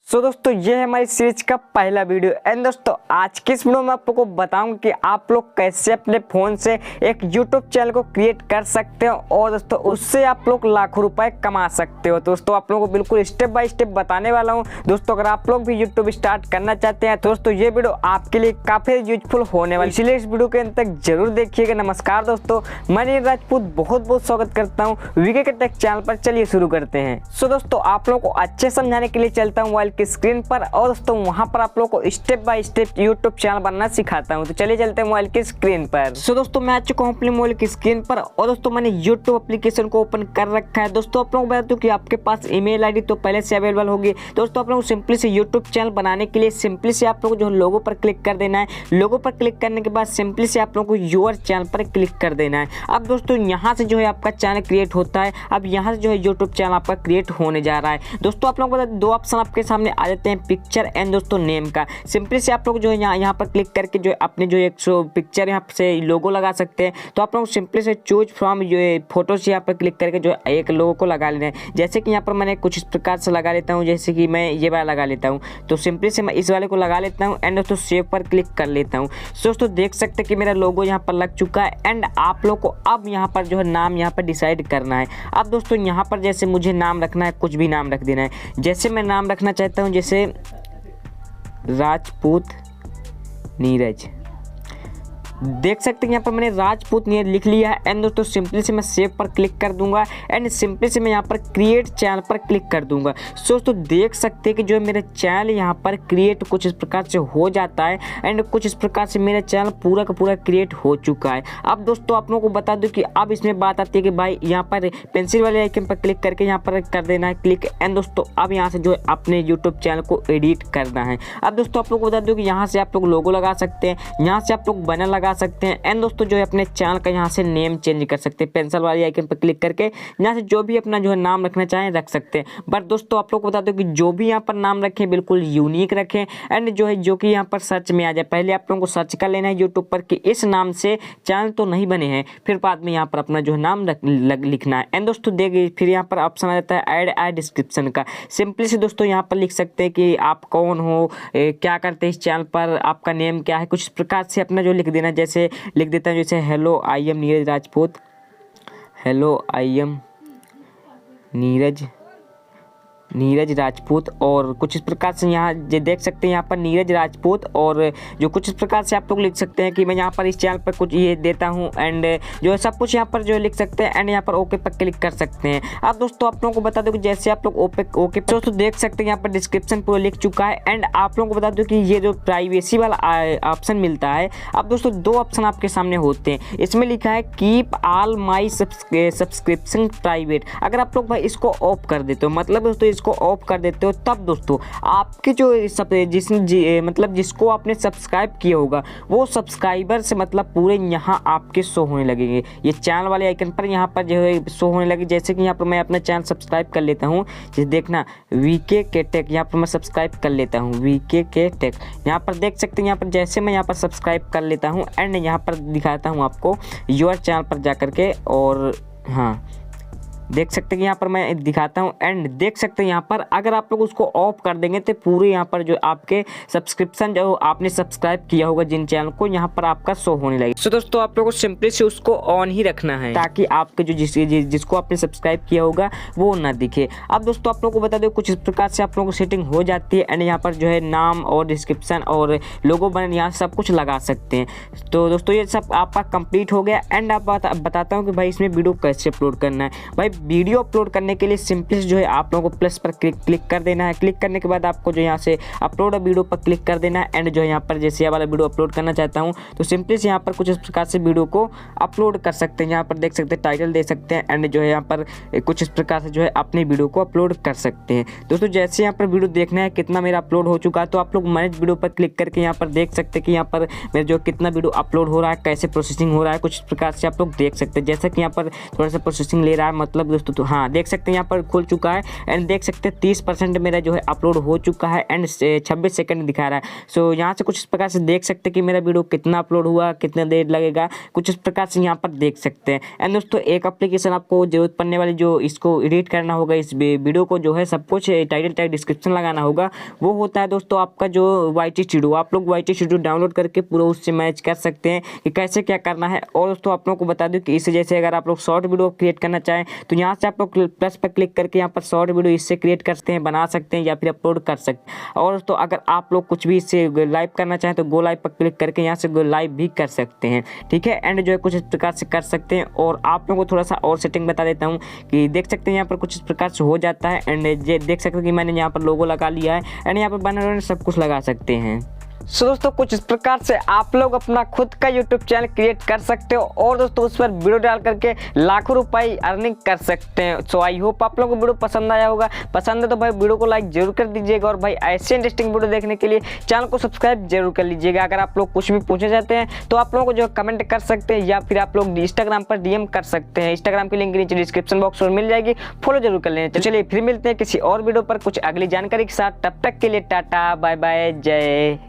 दोस्तों ये है हमारी सीरीज का पहला वीडियो एंड दोस्तों आज की इस वीडियो में आप लोगों को बताऊंगा कि आप लोग कैसे अपने फ़ोन से एक YouTube चैनल को क्रिएट कर सकते हो और दोस्तों उससे आप लोग लाखों रुपए कमा सकते हो। दोस्तों आप लोगों को बिल्कुल स्टेप बाय स्टेप बताने वाला हूं। दोस्तों अगर आप लोग भी YouTube स्टार्ट करना चाहते हैं तो दोस्तों ये वीडियो आपके लिए काफ़ी यूजफुल होने वाली, इसलिए इस वीडियो के अंत तक जरूर देखिएगा। नमस्कार दोस्तों, मैं राजपूत बहुत बहुत स्वागत करता हूँ वीके के टेक चैनल पर। चलिए शुरू करते हैं। दोस्तों आप लोगों को अच्छे समझाने के लिए चलता हूँ मोबाइल की स्क्रीन पर और दोस्तों वहां पर आप लोगों को step by step YouTube channel बनाना सिखाता हूं। तो चलिए चलते हैं मोबाइल की स्क्रीन पर। दोस्तों मैं आ चुका हूं अपने मोबाइल की स्क्रीन पर और दोस्तों मैंने यूट्यूब एप्लीकेशन को ओपन कर रखा है। दोस्तों आप लोगों को बता दूं कि आपके पास ईमेल आईडी तो पहले से अवेलेबल होगी। दोस्तों आप लोगों को सिंपली से यूट्यूब चैनल बनाने के लिए सिंपली से आप लोग जो लोगो पर क्लिक कर देना है। लोगो पर क्लिक करने के बाद सिंपली से आप लोगों को योर चैनल पर क्लिक कर देना है। अब दोस्तों यहाँ से जो है आपका चैनल क्रिएट होता है। अब यहाँ से जो है यूट्यूब चैनल आपका क्रिएट होने जा रहा है। दोस्तों आप लोगों को बता दो ऑप्शन आपके सामने आ जाते हैं, पिक्चर एंड दोस्तों नेम का। सिंपली से आप लोग जो है यहाँ पर क्लिक करके जो अपने जो एक पिक्चर यहाँ से लोगो लगा सकते हैं। तो आप लोग सिंपली से चूज फ्रॉम जो फोटो से यहाँ पर क्लिक करके जो एक लोगो को लगा लेना है। जैसे कि यहाँ पर मैंने कुछ इस प्रकार से लगा लेता हूँ, जैसे कि मैं ये वाला लगा लेता हूँ। तो सिंपली से मैं इस वाले को लगा लेता हूँ एंड दोस्तों सेव पर क्लिक कर लेता हूँ। दोस्तों देख सकते हैं कि मेरा लोगो यहाँ पर लग चुका है एंड आप लोग को अब यहाँ पर जो है नाम यहाँ पर डिसाइड करना है। अब दोस्तों यहाँ पर जैसे मुझे नाम रखना है, कुछ भी नाम रख देना है। जैसे मैं नाम रखना चाहता हूँ जैसे राजपूत नीरज, देख सकते हैं यहाँ पर मैंने राजपूत नीरज लिख लिया है एंड दोस्तों सिंपली से मैं सेव पर क्लिक कर दूंगा एंड सिंपली से मैं यहाँ पर क्रिएट चैनल पर क्लिक कर दूंगा। दोस्तों देख सकते हैं कि जो मेरा चैनल यहाँ पर क्रिएट कुछ इस प्रकार से हो जाता है एंड कुछ इस प्रकार से मेरा चैनल पूरा का पूरा क्रिएट हो चुका है। अब दोस्तों आप लोगों को बता दूं कि अब इसमें बात आती है कि भाई यहाँ पर पेंसिल वाले आइकन पर क्लिक करके यहाँ पर कर देना है क्लिक एंड दोस्तों अब यहाँ से जो है अपने यूट्यूब चैनल को एडिट करना है। अब दोस्तों आप लोग को बता दूं कि यहाँ से आप लोग लोगो लगा सकते हैं, यहाँ से आप लोग बैनर लगा सकते हैं एंड दोस्तों जो है अपने चैनल का यहाँ से नेम चेंज कर सकते हैं। पेंसिल वाली आइकन पर क्लिक करके यहाँ से जो भी अपना जो है नाम रखना चाहें रख सकते हैं। बट दोस्तों आप लोग को बता दो कि जो भी यहाँ पर नाम रखें बिल्कुल यूनिक रखें एंड जो है जो कि यहाँ पर सर्च में आ जाए। पहले आप लोगों को सर्च कर लेना है यूट्यूब पर कि इस नाम से चैनल तो नहीं बने हैं, फिर बाद में यहाँ पर अपना जो है नाम लिखना है एंड दोस्तों देखिए फिर यहाँ पर ऑप्शन आ जाता है ऐड डिस्क्रिप्शन का। सिंपली से दोस्तों यहाँ पर लिख सकते हैं कि आप कौन हो, क्या करते हैं इस चैनल पर, आपका नेम क्या है, कुछ प्रकार से अपना जो लिख देना। जैसे लिख देता हूँ जैसे hello I am Neeraj Rajput, hello I am Neeraj Rajput और कुछ इस प्रकार से यहाँ देख सकते हैं यहाँ पर नीरज राजपूत और जो कुछ इस प्रकार से आप लोग लिख सकते हैं कि मैं यहाँ पर इस चैनल पर कुछ ये देता हूँ एंड जो है सब कुछ यहाँ पर जो लिख सकते हैं एंड यहाँ पर ओके पर क्लिक कर सकते हैं। अब दोस्तों आप लोगों को बता दो कि जैसे आप लोग ओके दोस्तों देख सकते हैं यहाँ पर डिस्क्रिप्शन पूरा लिख चुका है एंड आप लोगों को बता दो कि ये जो प्राइवेसी वाला ऑप्शन मिलता है। अब दोस्तों दो ऑप्शन आपके सामने होते हैं, इसमें लिखा है keep all my subscription private. अगर आप लोग भाई इसको ऑफ कर देते हो, मतलब दोस्तों इसको ऑफ कर देते हो, तब दोस्तों आपके जो मतलब जिसको आपने सब्सक्राइब किया होगा वो सब्सक्राइबर से मतलब पूरे यहाँ आपके शो होने लगेंगे। ये चैनल वाले आइकन पर यहाँ पर जो है शो होने लगे। जैसे कि यहाँ पर मैं अपना चैनल सब्सक्राइब कर लेता हूँ, जैसे देखना वीके के टेक, यहाँ पर मैं सब्सक्राइब कर लेता हूँ वीके के टेक। यहाँ पर देख सकते हैं यहाँ पर जैसे मैं यहाँ पर सब्सक्राइब कर लेता हूँ एंड यहाँ पर दिखाता हूँ आपको योर चैनल पर जा करके और हाँ देख सकते हैं यहाँ पर मैं दिखाता हूँ एंड देख सकते हैं यहाँ पर अगर आप लोग उसको ऑफ कर देंगे तो पूरे यहाँ पर जो आपके सब्सक्रिप्शन जो आपने सब्सक्राइब किया होगा जिन चैनल को यहाँ पर आपका शो होने लगेगा। तो दोस्तों आप लोगों को सिंपली से उसको ऑन ही रखना है ताकि आपके जो जिसको आपने सब्सक्राइब किया होगा वो ना दिखे। अब दोस्तों आप लोगों को बता दो कुछ इस प्रकार से आप लोगों को सेटिंग हो जाती है एंड यहाँ पर जो है नाम और डिस्क्रिप्शन और लोगो बन यहाँ सब कुछ लगा सकते हैं। तो दोस्तों ये सब आपका कंप्लीट हो गया एंड आप बताता हूँ कि भाई इसमें वीडियो कैसे अपलोड करना है। भाई वीडियो अपलोड करने के लिए सिंपली जो है आप लोगों को प्लस पर क्लिक कर देना है। क्लिक करने के बाद आपको जो यहाँ से अपलोड वीडियो पर क्लिक कर देना है एंड जो है यहाँ पर जैसे ये वाला वीडियो अपलोड करना चाहता हूँ तो सिंपली से यहाँ पर कुछ इस प्रकार से वीडियो को अपलोड कर सकते हैं। यहाँ पर देख सकते हैं टाइटल दे सकते हैं एंड जो है यहाँ पर कुछ इस प्रकार से जो है अपने वीडियो को अपलोड कर सकते हैं। दोस्तों जैसे यहाँ पर वीडियो देखना है कितना मेरा अपलोड हो चुका है तो आप लोग मैनेज वीडियो पर क्लिक करके यहाँ पर देख सकते हैं कि यहाँ पर मेरा जो कितना वीडियो अपलोड हो रहा है, कैसे प्रोसेसिंग हो रहा है, कुछ इस प्रकार से आप लोग देख सकते हैं। जैसा कि यहाँ पर थोड़ा सा प्रोसेसिंग ले रहा है, मतलब दोस्तों, तो हाँ देख सकते हैं यहाँ पर खुल चुका है एंड देख सकते हैं 30% मेरा जो है अपलोड हो चुका है एंड 26 सेकंड दिखा रहा है। सो यहाँ से कुछ इस प्रकार से देख सकते हैं कि मेरा वीडियो कितना अपलोड हुआ, कितना देर लगेगा, कुछ इस प्रकार से यहाँ पर देख सकते हैं। एंड दोस्तों एक एप्लीकेशन आपको जरूरत पड़ने वाली, जो इसको एडिट करना होगा, इस वीडियो को जो है सब कुछ टाइटल टैग डिस्क्रिप्शन लगाना होगा, वो होता है दोस्तों आपका जो YT स्टूडियो। आप लोग YT स्टूडियो डाउनलोड करके पूरा उससे मैच कर सकते हैं कि कैसे क्या करना है। और दोस्तों आप लोगों को बता दूं कि इससे जैसे अगर आप लोग शॉर्ट वीडियो क्रिएट करना चाहें तो यहाँ से आप लोग प्लस पर क्लिक करके यहाँ पर शॉर्ट वीडियो इससे क्रिएट कर सकते हैं, बना सकते हैं या फिर अपलोड कर सकते हैं। और दोस्तों अगर आप लोग कुछ भी इससे लाइव करना चाहें तो गो लाइव पर क्लिक करके यहाँ से गो लाइव भी कर सकते हैं, ठीक है। एंड जो है कुछ इस प्रकार से कर सकते हैं। और आप लोगों को थोड़ा सा और सेटिंग बता देता हूँ कि देख सकते हैं यहाँ पर कुछ इस प्रकार से हो जाता है। एंड ये देख सकते हैं कि मैंने यहाँ पर लोगो लगा लिया है एंड यहाँ पर बैनर सब कुछ लगा सकते हैं। सो दोस्तों कुछ इस प्रकार से आप लोग अपना खुद का YouTube चैनल क्रिएट कर सकते हो और दोस्तों उस पर वीडियो डाल करके लाखों रुपए अर्निंग कर सकते हैं। सो आई होप आप लोगों को वीडियो पसंद आया होगा। पसंद है तो भाई वीडियो को लाइक जरूर कर दीजिएगा और भाई ऐसे इंटरेस्टिंग वीडियो देखने के लिए चैनल को सब्सक्राइब जरूर कर लीजिएगा। अगर आप लोग कुछ भी पूछना चाहते हैं तो आप लोगों को जो कमेंट कर सकते हैं या फिर आप लोग इंस्टाग्राम पर DM कर सकते हैं। इंस्टाग्राम की लिंक नीचे डिस्क्रिप्शन बॉक्स में मिल जाएगी, फॉलो जरूर कर लेना। तो चलिए फिर मिलते हैं किसी और वीडियो पर कुछ अगली जानकारी के साथ। तब तक के लिए टाटा बाय बाय, जय